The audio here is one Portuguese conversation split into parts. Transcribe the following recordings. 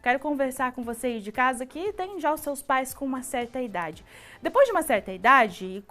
quero conversar com você aí de casa que tem já os seus pais com uma certa idade. Depois de uma certa idade,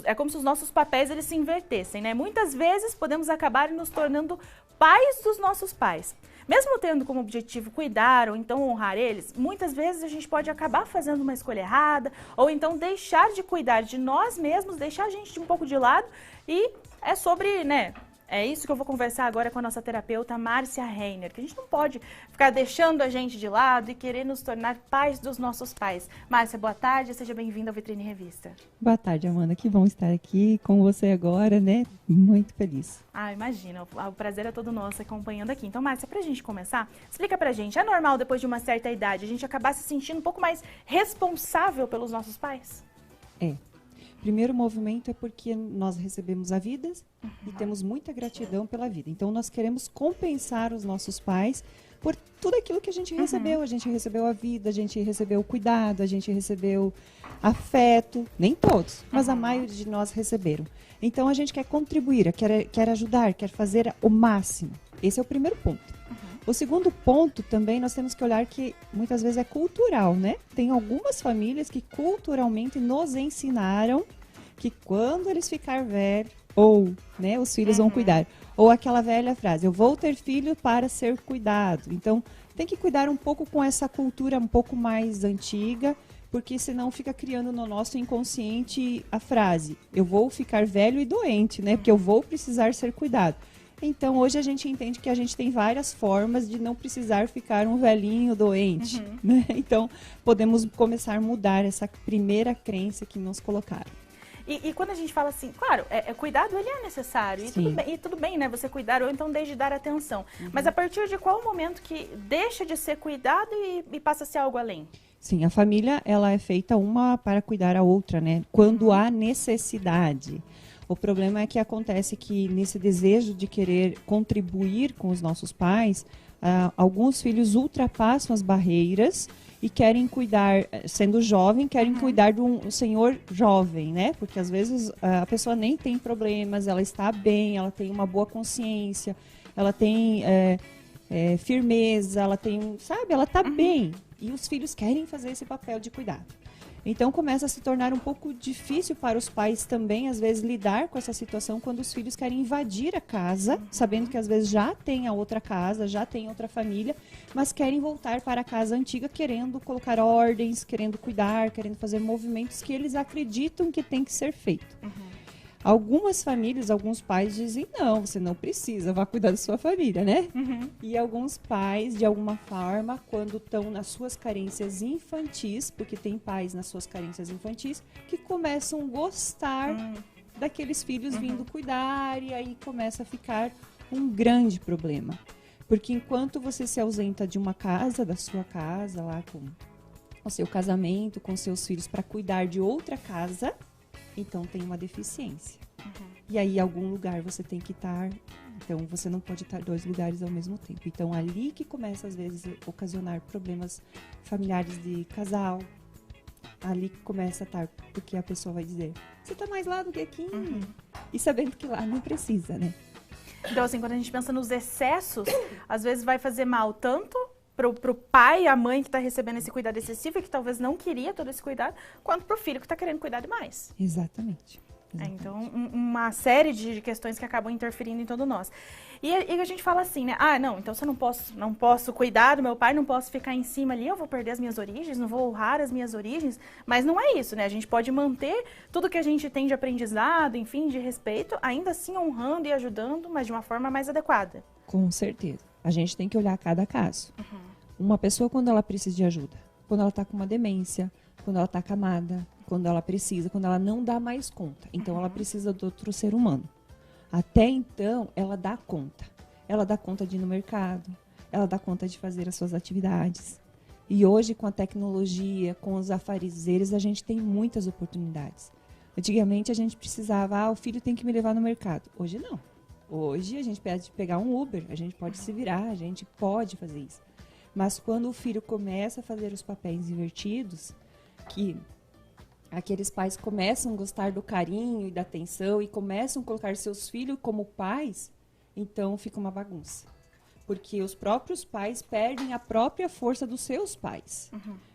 é como se os nossos papéis eles se invertessem, né? Muitas vezes podemos acabar nos tornando pais dos nossos pais. Mesmo tendo como objetivo cuidar ou então honrar eles, muitas vezes a gente pode acabar fazendo uma escolha errada ou então deixar de cuidar de nós mesmos, deixar a gente um pouco de lado e é sobre, né? É isso que eu vou conversar agora com a nossa terapeuta Márcia Reiner, que a gente não pode ficar deixando a gente de lado e querer nos tornar pais dos nossos pais. Márcia, boa tarde, seja bem-vinda ao Vitrine Revista. Boa tarde, Amanda, que bom estar aqui com você agora, né? Muito feliz. Imagina, o prazer é todo nosso acompanhando aqui. Então, Márcia, pra gente começar, explica pra gente, é normal depois de uma certa idade a gente acabar se sentindo um pouco mais responsável pelos nossos pais? É. Primeiro movimento é porque nós recebemos a vida e temos muita gratidão pela vida. Então, nós queremos compensar os nossos pais por tudo aquilo que a gente recebeu. A gente recebeu a vida, a gente recebeu o cuidado, a gente recebeu afeto. Nem todos, mas a maioria de nós receberam. Então, a gente quer contribuir, quer ajudar, quer fazer o máximo. Esse é o primeiro ponto. O segundo ponto também nós temos que olhar que muitas vezes é cultural, né? Tem algumas famílias que culturalmente nos ensinaram que quando eles ficar velhos, ou né, os filhos vão cuidar. Ou aquela velha frase, eu vou ter filho para ser cuidado. Então, tem que cuidar um pouco com essa cultura um pouco mais antiga, porque senão fica criando no nosso inconsciente a frase, eu vou ficar velho e doente, né? Porque eu vou precisar ser cuidado. Então, hoje a gente entende que a gente tem várias formas de não precisar ficar um velhinho doente, né? Então, podemos começar a mudar essa primeira crença que nos colocaram. E quando a gente fala assim, claro, cuidado ele é necessário, e tudo bem, né, você cuidar, ou então desde dar atenção. Mas a partir de qual momento que deixa de ser cuidado e passa a ser algo além? Sim, a família, ela é feita uma para cuidar a outra, né? Quando há necessidade. O problema é que acontece que nesse desejo de querer contribuir com os nossos pais, alguns filhos ultrapassam as barreiras e querem cuidar, sendo jovem, querem cuidar de um senhor jovem, né? Porque às vezes a pessoa nem tem problemas, ela está bem, ela tem uma boa consciência, ela tem firmeza, ela tem, sabe, ela está bem. E os filhos querem fazer esse papel de cuidado. Então começa a se tornar um pouco difícil para os pais também, às vezes, lidar com essa situação quando os filhos querem invadir a casa, sabendo que às vezes já tem a outra casa, já tem outra família, mas querem voltar para a casa antiga querendo colocar ordens, querendo cuidar, querendo fazer movimentos que eles acreditam que tem que ser feito. Algumas famílias, alguns pais dizem, não, você não precisa, vá cuidar da sua família, né? E alguns pais, de alguma forma, quando estão nas suas carências infantis, porque tem pais nas suas carências infantis, que começam a gostar daqueles filhos vindo cuidar, e aí começa a ficar um grande problema. Porque enquanto você se ausenta de uma casa, da sua casa, lá com o seu casamento, com seus filhos, para cuidar de outra casa, então tem uma deficiência. E aí, em algum lugar você tem que estar. Então, você não pode estar em 2 lugares ao mesmo tempo. Então, ali que começa, às vezes, a ocasionar problemas familiares de casal. Ali que começa a estar, porque a pessoa vai dizer, você está mais lá do que aqui. E sabendo que lá não precisa, né? Então, assim, quando a gente pensa nos excessos, às vezes vai fazer mal tanto pro pai, a mãe que está recebendo esse cuidado excessivo e que talvez não queria todo esse cuidado, quanto pro filho que está querendo cuidar demais. Exatamente. Então, uma série de questões que acabam interferindo em todo nós. E a gente fala assim, né? Não, então se eu não posso cuidar do meu pai, não posso ficar em cima ali, eu vou perder as minhas origens, não vou honrar as minhas origens. Mas não é isso, né? A gente pode manter tudo que a gente tem de aprendizado, enfim, de respeito, ainda assim honrando e ajudando, mas de uma forma mais adequada. Com certeza. A gente tem que olhar cada caso. Uma pessoa, quando ela precisa de ajuda, quando ela está com uma demência, quando ela está acamada, quando ela precisa, quando ela não dá mais conta. Então, ela precisa de outro ser humano. Até então, ela dá conta. Ela dá conta de ir no mercado, ela dá conta de fazer as suas atividades. E hoje, com a tecnologia, com os afazeres, a gente tem muitas oportunidades. Antigamente, a gente precisava, o filho tem que me levar no mercado. Hoje, não. Hoje, a gente pode pegar um Uber, a gente pode se virar, a gente pode fazer isso. Mas quando o filho começa a fazer os papéis invertidos, que aqueles pais começam a gostar do carinho e da atenção e começam a colocar seus filhos como pais, então fica uma bagunça. Porque os próprios pais perdem a própria força dos seus pais.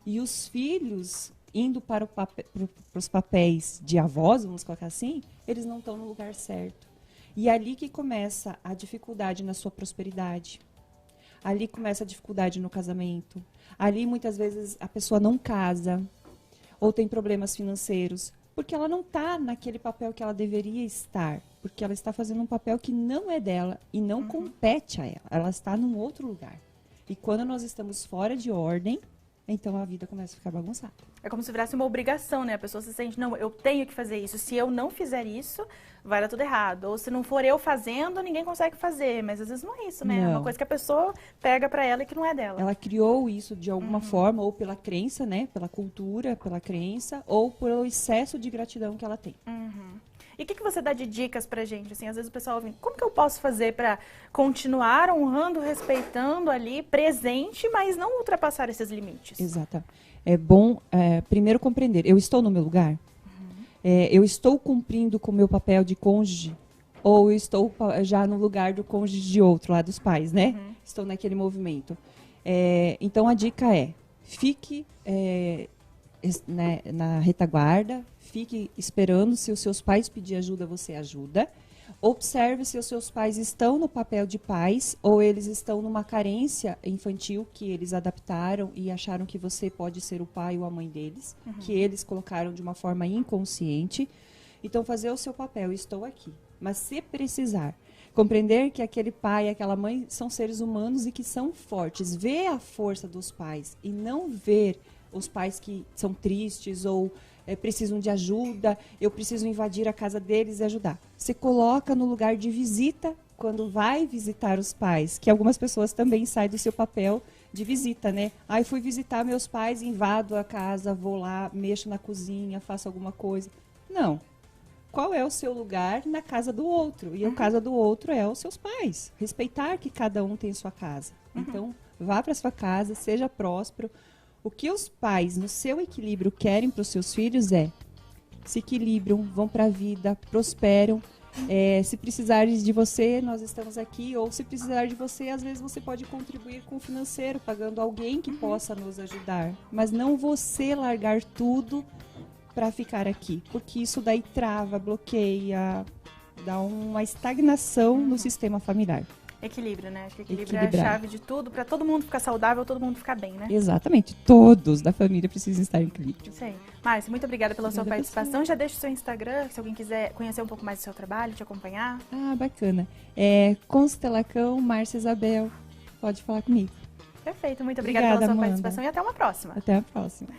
E os filhos, indo para os papéis de avós, vamos colocar assim, eles não estão no lugar certo. E é ali que começa a dificuldade na sua prosperidade. Ali começa a dificuldade no casamento. Ali, muitas vezes, a pessoa não casa ou tem problemas financeiros, porque ela não está naquele papel que ela deveria estar, porque ela está fazendo um papel que não é dela e não compete a ela. Ela está num outro lugar. E quando nós estamos fora de ordem, então a vida começa a ficar bagunçada. É como se virasse uma obrigação, né? A pessoa se sente, não, eu tenho que fazer isso. Se eu não fizer isso, vai dar tudo errado. Ou se não for eu fazendo, ninguém consegue fazer. Mas às vezes não é isso, né? Não. É uma coisa que a pessoa pega pra ela e que não é dela. Ela criou isso de alguma forma, ou pela crença, né? Pela cultura, pela crença, ou pelo excesso de gratidão que ela tem. E o que você dá de dicas pra gente? Assim, às vezes o pessoal ouve, como que eu posso fazer pra continuar honrando, respeitando ali, presente, mas não ultrapassar esses limites? Exato. É bom, primeiro, compreender. Eu estou no meu lugar? Eu estou cumprindo com o meu papel de cônjuge? Ou eu estou já no lugar do cônjuge de outro, lá dos pais, né? Estou naquele movimento. Então, a dica é, fique na retaguarda, fique esperando. Se os seus pais pedir ajuda, você ajuda. Observe se os seus pais estão no papel de pais ou eles estão numa carência infantil que eles adaptaram e acharam que você pode ser o pai ou a mãe deles, que eles colocaram de uma forma inconsciente. Então, fazer o seu papel, estou aqui. Mas se precisar, compreender que aquele pai, aquela mãe são seres humanos e que são fortes. Ver a força dos pais e não ver os pais que são tristes ou precisam de ajuda, eu preciso invadir a casa deles e ajudar. Se coloca no lugar de visita quando vai visitar os pais, que algumas pessoas também saem do seu papel de visita, né? Eu fui visitar meus pais, invado a casa, vou lá, mexo na cozinha, faço alguma coisa. Não. Qual é o seu lugar na casa do outro? E a casa do outro é os seus pais. Respeitar que cada um tem sua casa. Então, vá para sua casa, seja próspero. O que os pais, no seu equilíbrio, querem para os seus filhos se equilibram, vão para a vida, prosperam. Se precisarem de você, nós estamos aqui. Ou se precisar de você, às vezes você pode contribuir com o financeiro, pagando alguém que possa nos ajudar. Mas não você largar tudo para ficar aqui, porque isso daí trava, bloqueia, dá uma estagnação no sistema familiar. Equilíbrio, né? Acho que equilíbrio é a chave de tudo, para todo mundo ficar saudável, todo mundo ficar bem, né? Exatamente. Todos da família precisam estar em equilíbrio. Isso aí. Márcia, muito obrigada pela sua participação. Já deixa o seu Instagram, se alguém quiser conhecer um pouco mais do seu trabalho, te acompanhar. Bacana. Constelacão, Márcia Isabel. Pode falar comigo. Perfeito. Muito obrigada pela sua participação e até uma próxima. Até a próxima.